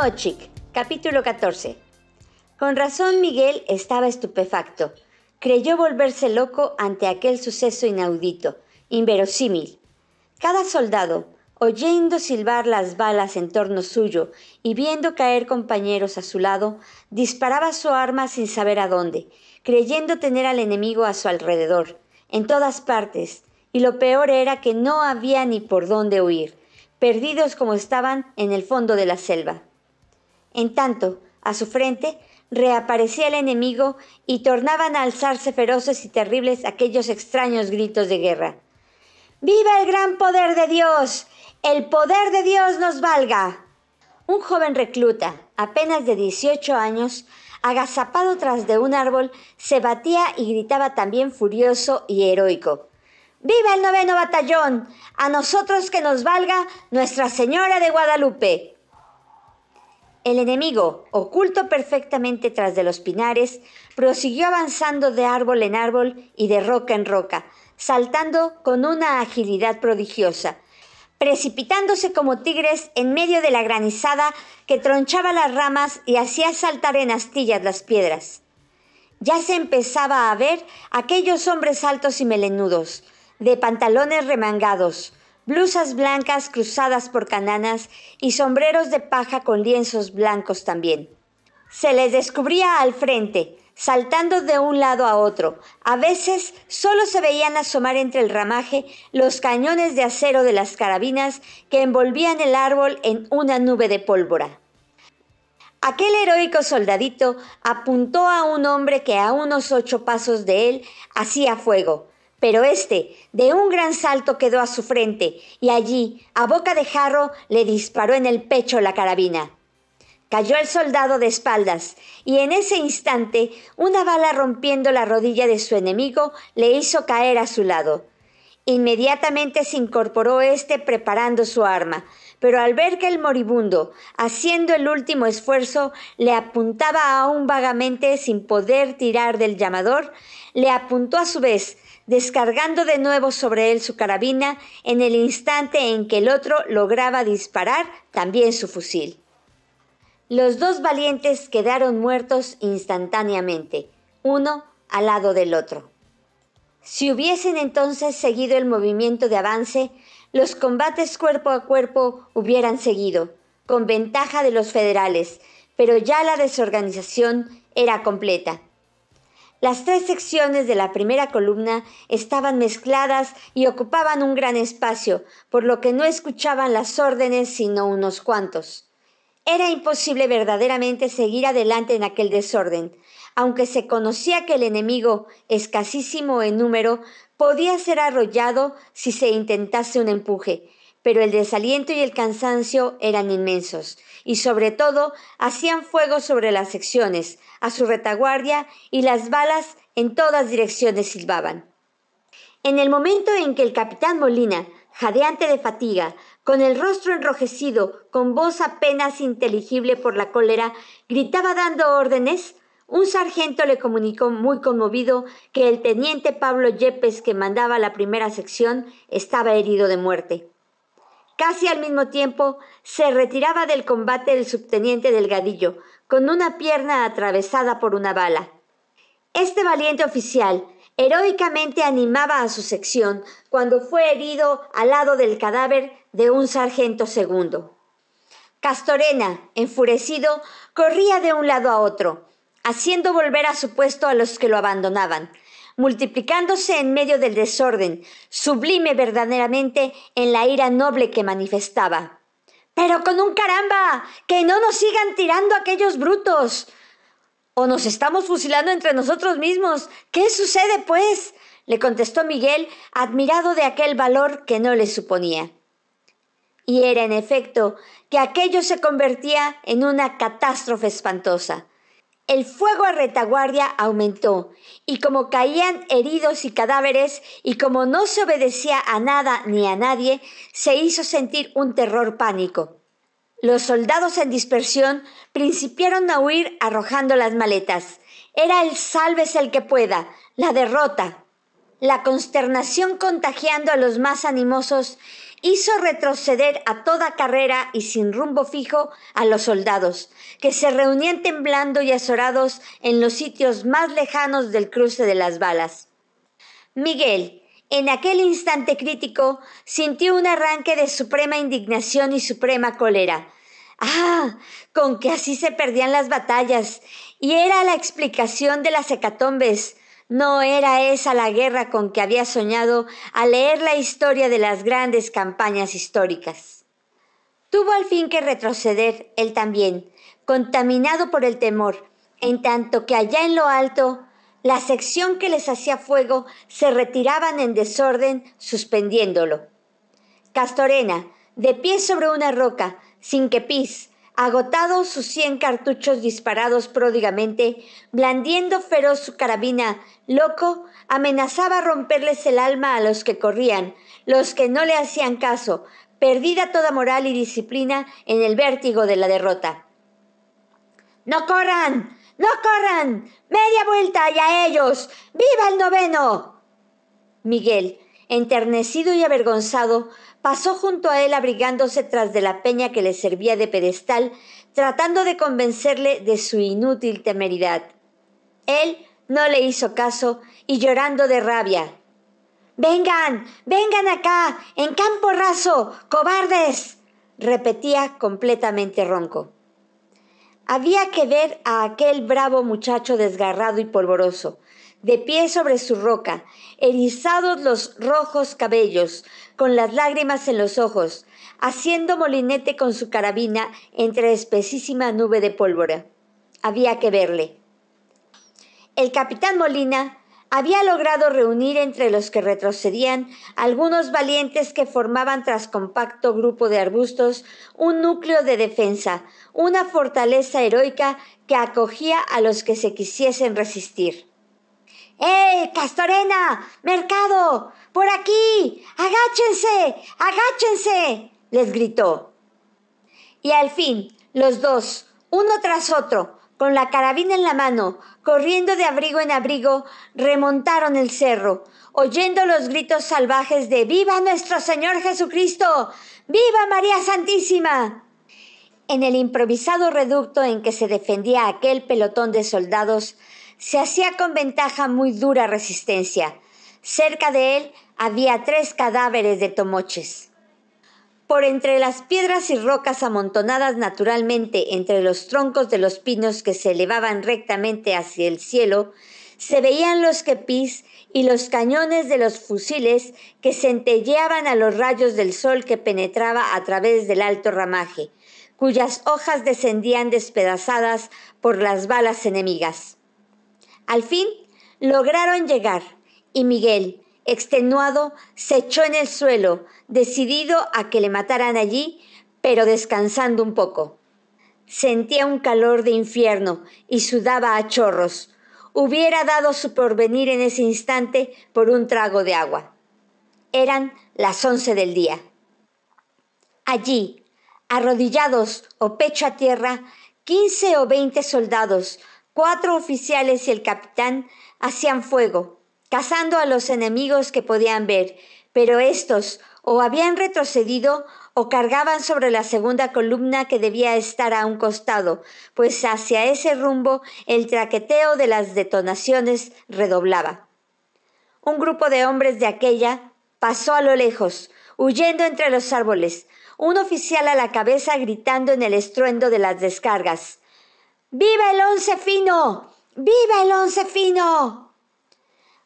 Mochik, capítulo 14. Con razón Miguel estaba estupefacto. Creyó volverse loco ante aquel suceso inaudito, inverosímil. Cada soldado, oyendo silbar las balas en torno suyo y viendo caer compañeros a su lado, disparaba su arma sin saber a dónde, creyendo tener al enemigo a su alrededor, en todas partes, y lo peor era que no había ni por dónde huir, perdidos como estaban en el fondo de la selva. En tanto, a su frente, reaparecía el enemigo y tornaban a alzarse feroces y terribles aquellos extraños gritos de guerra. ¡Viva el gran poder de Dios! ¡El poder de Dios nos valga! Un joven recluta, apenas de 18 años, agazapado tras de un árbol, se batía y gritaba también furioso y heroico. ¡Viva el 9º batallón! ¡A nosotros que nos valga Nuestra Señora de Guadalupe! El enemigo, oculto perfectamente tras de los pinares, prosiguió avanzando de árbol en árbol y de roca en roca, saltando con una agilidad prodigiosa, precipitándose como tigres en medio de la granizada que tronchaba las ramas y hacía saltar en astillas las piedras. Ya se empezaba a ver aquellos hombres altos y melenudos, de pantalones remangados, blusas blancas cruzadas por cananas y sombreros de paja con lienzos blancos también. Se les descubría al frente, saltando de un lado a otro. A veces solo se veían asomar entre el ramaje los cañones de acero de las carabinas que envolvían el árbol en una nube de pólvora. Aquel heroico soldadito apuntó a un hombre que a unos 8 pasos de él hacía fuego, pero éste, de un gran salto, quedó a su frente y allí, a boca de jarro, le disparó en el pecho la carabina. Cayó el soldado de espaldas y en ese instante una bala rompiendo la rodilla de su enemigo le hizo caer a su lado. Inmediatamente se incorporó éste preparando su arma, pero al ver que el moribundo, haciendo el último esfuerzo, le apuntaba aún vagamente sin poder tirar del llamador, le apuntó a su vez, descargando de nuevo sobre él su carabina en el instante en que el otro lograba disparar también su fusil. Los dos valientes quedaron muertos instantáneamente, uno al lado del otro. Si hubiesen entonces seguido el movimiento de avance, los combates cuerpo a cuerpo hubieran seguido, con ventaja de los federales, pero ya la desorganización era completa. Las 3 secciones de la primera columna estaban mezcladas y ocupaban un gran espacio, por lo que no escuchaban las órdenes sino unos cuantos. Era imposible verdaderamente seguir adelante en aquel desorden, aunque se conocía que el enemigo, escasísimo en número, podía ser arrollado si se intentase un empuje, pero el desaliento y el cansancio eran inmensos, y sobre todo hacían fuego sobre las secciones, a su retaguardia, y las balas en todas direcciones silbaban. En el momento en que el capitán Molina, jadeante de fatiga, con el rostro enrojecido, con voz apenas inteligible por la cólera, gritaba dando órdenes, un sargento le comunicó muy conmovido que el teniente Pablo Yepes, que mandaba la primera sección, estaba herido de muerte. Casi al mismo tiempo se retiraba del combate el subteniente Delgadillo, con una pierna atravesada por una bala. Este valiente oficial heroicamente animaba a su sección cuando fue herido al lado del cadáver de un sargento segundo. Castorena, enfurecido, corría de un lado a otro, haciendo volver a su puesto a los que lo abandonaban, multiplicándose en medio del desorden, sublime verdaderamente en la ira noble que manifestaba. ¡Pero con un caramba! ¡Que no nos sigan tirando aquellos brutos! ¿O nos estamos fusilando entre nosotros mismos? ¿Qué sucede, pues? Le contestó Miguel, admirado de aquel valor que no le suponía. Y era en efecto que aquello se convertía en una catástrofe espantosa. El fuego a retaguardia aumentó, y como caían heridos y cadáveres, y como no se obedecía a nada ni a nadie, se hizo sentir un terror pánico. Los soldados en dispersión principiaron a huir arrojando las maletas. Era el sálvese el que pueda, la derrota. La consternación contagiando a los más animosos hizo retroceder a toda carrera y sin rumbo fijo a los soldados, que se reunían temblando y azorados en los sitios más lejanos del cruce de las balas. Miguel, en aquel instante crítico, sintió un arranque de suprema indignación y suprema cólera. ¡Ah! Con que así se perdían las batallas, y era la explicación de las hecatombes. No era esa la guerra con que había soñado al leer la historia de las grandes campañas históricas. Tuvo al fin que retroceder él también, contaminado por el temor, en tanto que allá en lo alto, la sección que les hacía fuego se retiraban en desorden, suspendiéndolo. Castorena, de pie sobre una roca, sin kepis, agotados sus 100 cartuchos disparados pródigamente, blandiendo feroz su carabina, loco, amenazaba romperles el alma a los que corrían, los que no le hacían caso, perdida toda moral y disciplina en el vértigo de la derrota. ¡No corran! ¡No corran! ¡Media vuelta y a ellos! ¡Viva el noveno! Miguel, enternecido y avergonzado, pasó junto a él abrigándose tras de la peña que le servía de pedestal, tratando de convencerle de su inútil temeridad. Él no le hizo caso y llorando de rabia. ¡Vengan! ¡Vengan acá! ¡En campo raso! ¡Cobardes!, repetía completamente ronco. Había que ver a aquel bravo muchacho desgarrado y polvoroso, de pie sobre su roca, erizados los rojos cabellos, con las lágrimas en los ojos, haciendo molinete con su carabina entre espesísima nube de pólvora. Había que verle. El capitán Molina había logrado reunir entre los que retrocedían algunos valientes que formaban tras compacto grupo de arbustos un núcleo de defensa, una fortaleza heroica que acogía a los que se quisiesen resistir. ¡Eh, Castorena! ¡Mercado! ¡Por aquí! ¡Agáchense! ¡Agáchense!, les gritó. Y al fin, los dos, uno tras otro, con la carabina en la mano, corriendo de abrigo en abrigo, remontaron el cerro, oyendo los gritos salvajes de ¡Viva nuestro Señor Jesucristo! ¡Viva María Santísima! En el improvisado reducto en que se defendía aquel pelotón de soldados, se hacía con ventaja muy dura resistencia. Cerca de él había 3 cadáveres de tomoches. Por entre las piedras y rocas amontonadas naturalmente entre los troncos de los pinos que se elevaban rectamente hacia el cielo, se veían los kepis y los cañones de los fusiles que centelleaban a los rayos del sol que penetraba a través del alto ramaje, cuyas hojas descendían despedazadas por las balas enemigas. Al fin lograron llegar, y Miguel, extenuado, se echó en el suelo, decidido a que le mataran allí, pero descansando un poco. Sentía un calor de infierno y sudaba a chorros. Hubiera dado su porvenir en ese instante por un trago de agua. Eran las 11 del día. Allí, arrodillados o pecho a tierra, 15 o 20 soldados, 4 oficiales y el capitán hacían fuego, cazando a los enemigos que podían ver, pero estos o habían retrocedido o cargaban sobre la segunda columna que debía estar a un costado, pues hacia ese rumbo el traqueteo de las detonaciones redoblaba. Un grupo de hombres de aquella pasó a lo lejos, huyendo entre los árboles, un oficial a la cabeza gritando en el estruendo de las descargas. ¡Viva el 11 fino! ¡Viva el 11 fino!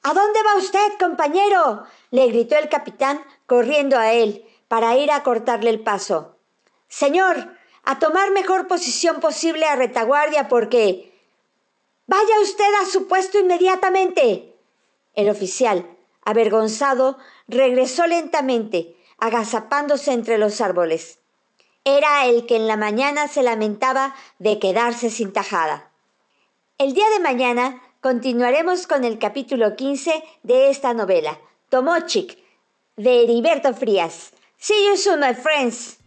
¿A dónde va usted, compañero?, le gritó el capitán, corriendo a él, para ir a cortarle el paso. Señor, a tomar mejor posición posible a retaguardia porque... ¡Vaya usted a su puesto inmediatamente! El oficial, avergonzado, regresó lentamente, agazapándose entre los árboles. Era el que en la mañana se lamentaba de quedarse sin tajada. El día de mañana continuaremos con el capítulo 15 de esta novela, Tomochic, de Heriberto Frías. See you soon, my friends.